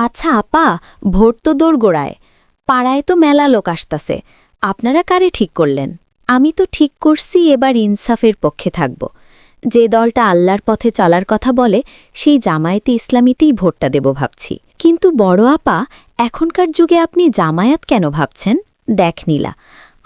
আচ্ছা আপা, ভোট তো দোরগোড়ায়, পাড়ায় তো মেলা লোক আসতাছে, আপনারা কারে ঠিক করলেন? আমি তো ঠিক করছি এবার ইনসাফের পক্ষে থাকব। যে দলটা আল্লাহর পথে চলার কথা বলে সেই জামায়াতে ইসলামীতেই ভোটটা দেব ভাবছি। কিন্তু বড় আপা, এখনকার যুগে আপনি জামায়াত কেন ভাবছেন? দেখ নীলা,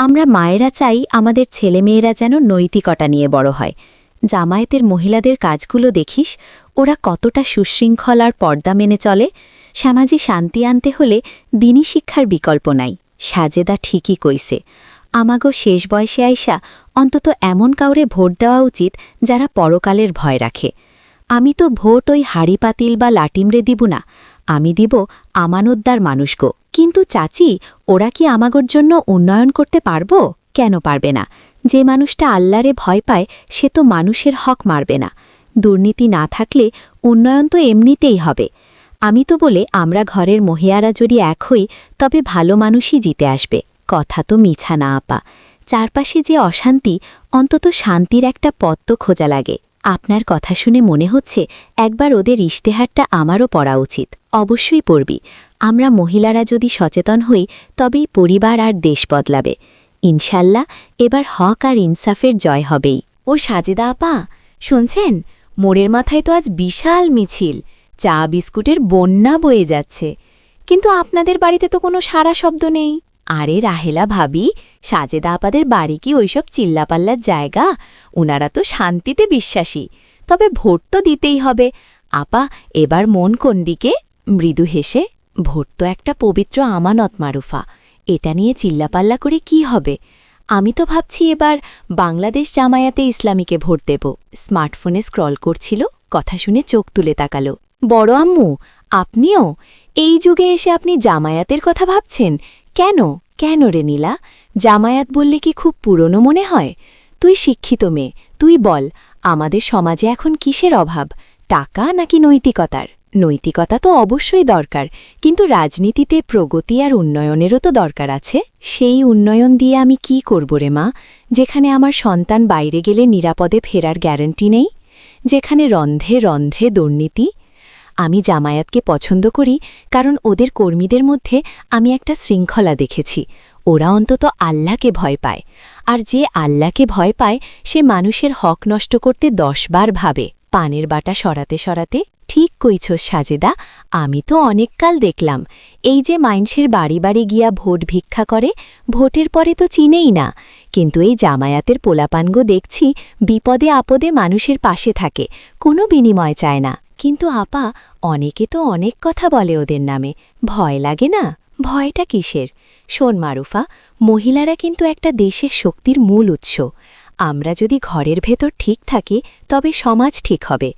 আমরা মায়েরা চাই আমাদের ছেলেমেয়েরা যেন নৈতিকতা নিয়ে বড় হয়। জামায়াতের মহিলাদের কাজগুলো দেখিস, ওরা কতটা সুশৃঙ্খল আর পর্দা মেনে চলে। সমাজে শান্তি আনতে হলে দিনী শিক্ষার বিকল্প নাই। সাজেদা ঠিকই কইছে, আমাগো শেষ বয়সে আইসা অন্তত এমন কাউরে ভোট দেওয়া উচিত যারা পরকালের ভয় রাখে। আমি তো ভোট ওই হাড়ি পাতিল বা লাটিমরে দিব না, আমি দিব আমানতদার মানুষগো। কিন্তু চাচি, ওরা কি আমাগোর জন্য উন্নয়ন করতে পারবো? কেন পারবে না? যে মানুষটা আল্লাহরে ভয় পায় সে তো মানুষের হক মারবে না। দুর্নীতি না থাকলে উন্নয়ন তো এমনিতেই হবে। আমি তো বলে আমরা ঘরের মহিয়ারা যদি এক হই তবে ভালো মানুষই জিতে আসবে। কথা তো মিছা না আপা, চারপাশে যে অশান্তি, অন্তত শান্তির একটা পথ তো খোঁজা লাগে। আপনার কথা শুনে মনে হচ্ছে একবার ওদের ইশতেহারটা আমারও পড়া উচিত। অবশ্যই পড়বি। আমরা মহিলারা যদি সচেতন হই তবেই পরিবার আর দেশ বদলাবে। ইনশাল্লাহ এবার হক আর ইনসাফের জয় হবেই। ও সাজেদা আপা, শুনছেন? মোড়ের মাথায় তো আজ বিশাল মিছিল, চা বিস্কুটের বন্যা বয়ে যাচ্ছে, কিন্তু আপনাদের বাড়িতে তো কোনো সাড়া শব্দ নেই। আরে রাহেলা ভাবি, সাজেদা আপাদের বাড়ি কি ওইসব চিল্লাপাল্লার জায়গা? ওনারা তো শান্তিতে বিশ্বাসী, তবে ভোট তো দিতেই হবে। আপা, এবার মন কোন দিকে? মৃদু হেসে, ভোট তো একটা পবিত্র আমানত মারুফা, এটা নিয়ে চিল্লাপাল্লা করে কি হবে? আমি তো ভাবছি এবার বাংলাদেশ জামায়াতে ইসলামীকে ভোট দেব। স্মার্টফোনে স্ক্রল করছিল, কথা শুনে চোখ তুলে তাকালো। বড় আম্মু, আপনিও এই যুগে এসে আপনি জামায়াতের কথা ভাবছেন? কেন কেন রে নীলা? জামায়াত বললে কি খুব পুরনো মনে হয়? তুই শিক্ষিত মেয়ে, তুই বল, আমাদের সমাজে এখন কিসের অভাব, টাকা নাকি নৈতিকতার? নৈতিকতা তো অবশ্যই দরকার, কিন্তু রাজনীতিতে প্রগতি আর উন্নয়নেরও তো দরকার আছে। সেই উন্নয়ন দিয়ে আমি কি করব রে মা, যেখানে আমার সন্তান বাইরে গেলে নিরাপদে ফেরার গ্যারান্টি নেই, যেখানে রন্ধ্রে রন্ধ্রে দুর্নীতি? আমি জামায়াতকে পছন্দ করি কারণ ওদের কর্মীদের মধ্যে আমি একটা শৃঙ্খলা দেখেছি। ওরা অন্তত আল্লাহকে ভয় পায়, আর যে আল্লাহকে ভয় পায় সে মানুষের হক নষ্ট করতে 10 বার ভাবে। পানের বাটা সরাতে সরাতে, ঠিক কইছস সাজেদা, আমি তো অনেককাল দেখলাম এই যে মাইনসের বাড়ি বাড়ি গিয়া ভোট ভিক্ষা করে, ভোটের পরে তো চিনেই না, কিন্তু এই জামায়াতের পোলাপানগো দেখছি বিপদে আপদে মানুষের পাশে থাকে, কোনো বিনিময় চায় না। কিন্তু আপা, অনেকে তো অনেক কথা বলে ওদের নামে, ভয় লাগে না? ভয়টা কিসের? শোন মারুফা, মহিলারা কিন্তু একটা দেশের শক্তির মূল উৎস। আমরা যদি ঘরের ভেতর ঠিক থাকি তবে সমাজ ঠিক হবে।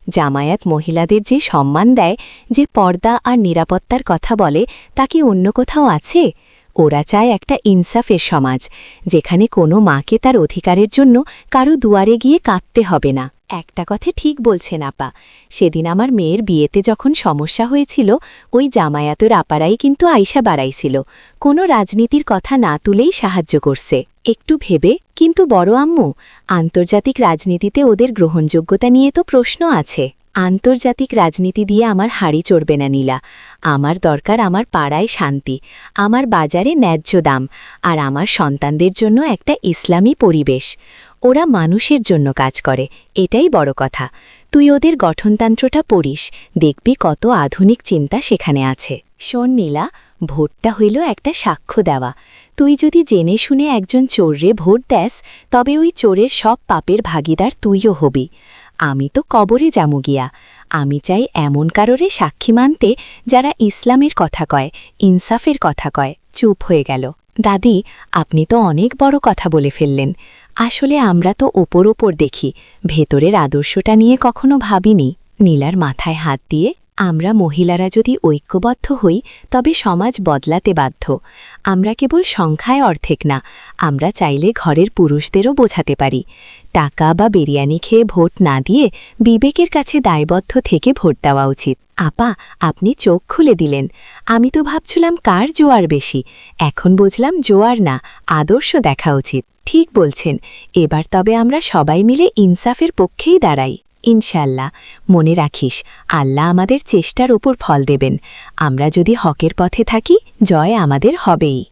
জামায়াত মহিলাদের যে সম্মান দেয়, যে পর্দা আর নিরাপত্তার কথা বলে, তা কি অন্য কোথাও আছে? ওরা চায় একটা ইনসাফের সমাজ, যেখানে কোনো মাকে তার অধিকারের জন্য কারো দুয়ারে গিয়ে কাঁদতে হবে না। একটা কথা ঠিক বলছেন আপা, সেদিন আমার মেয়ের বিয়েতে যখন সমস্যা হয়েছিল, ওই জামায়াতের আপারাই কিন্তু আইসা বাড়াইছিল, কোনো রাজনীতির কথা না তুলেই সাহায্য করছে। একটু ভেবে। কিন্তু বড় আম্মু, আন্তর্জাতিক রাজনীতিতে ওদের গ্রহণযোগ্যতা নিয়ে তো প্রশ্ন আছে। আন্তর্জাতিক রাজনীতি দিয়ে আমার হাড়ি চড়বে না নীলা। আমার দরকার আমার পাড়ায় শান্তি, আমার বাজারে ন্যায্য দাম, আর আমার সন্তানদের জন্য একটা ইসলামী পরিবেশ। ওরা মানুষের জন্য কাজ করে, এটাই বড় কথা। তুই ওদের গঠনতন্ত্রটা পড়িস, দেখবি কত আধুনিক চিন্তা সেখানে আছে। শোন নীলা, ভোটটা হইল একটা সাক্ষ্য দেওয়া। তুই যদি জেনে শুনে একজন চোররে ভোট দেস, তবে ওই চোরের সব পাপের ভাগিদার তুইও হবি। আমি তো কবরে যামু গিয়া। আমি চাই এমন কারোরে সাক্ষী মানতে যারা ইসলামের কথা কয়, ইনসাফের কথা কয়। চুপ হয়ে গেল। দাদি, আপনি তো অনেক বড় কথা বলে ফেললেন। আসলে আমরা তো ওপর ওপর দেখি, ভেতরের আদর্শটা নিয়ে কখনো ভাবিনি। নীলার মাথায় হাত দিয়ে, আমরা মহিলারা যদি ঐক্যবদ্ধ হই তবে সমাজ বদলাতে বাধ্য। আমরা কেবল সংখ্যায় অর্ধেক না, আমরা চাইলে ঘরের পুরুষদেরও বোঝাতে পারি। টাকা বা বিরিয়ানি খেয়ে ভোট না দিয়ে বিবেকের কাছে দায়বদ্ধ থেকে ভোট দেওয়া উচিত। আপা, আপনি চোখ খুলে দিলেন। আমি তো ভাবছিলাম কার জোয়ার বেশি, এখন বুঝলাম জোয়ার না, আদর্শ দেখা উচিত। ঠিক বলছেন, এবার তবে আমরা সবাই মিলে ইনসাফের পক্ষেই দাঁড়াই। ইনশাল্লাহ, মনে রাখিস, আল্লাহ আমাদের চেষ্টার ওপর ফল দেবেন। আমরা যদি হকের পথে থাকি, জয় আমাদের হবেই।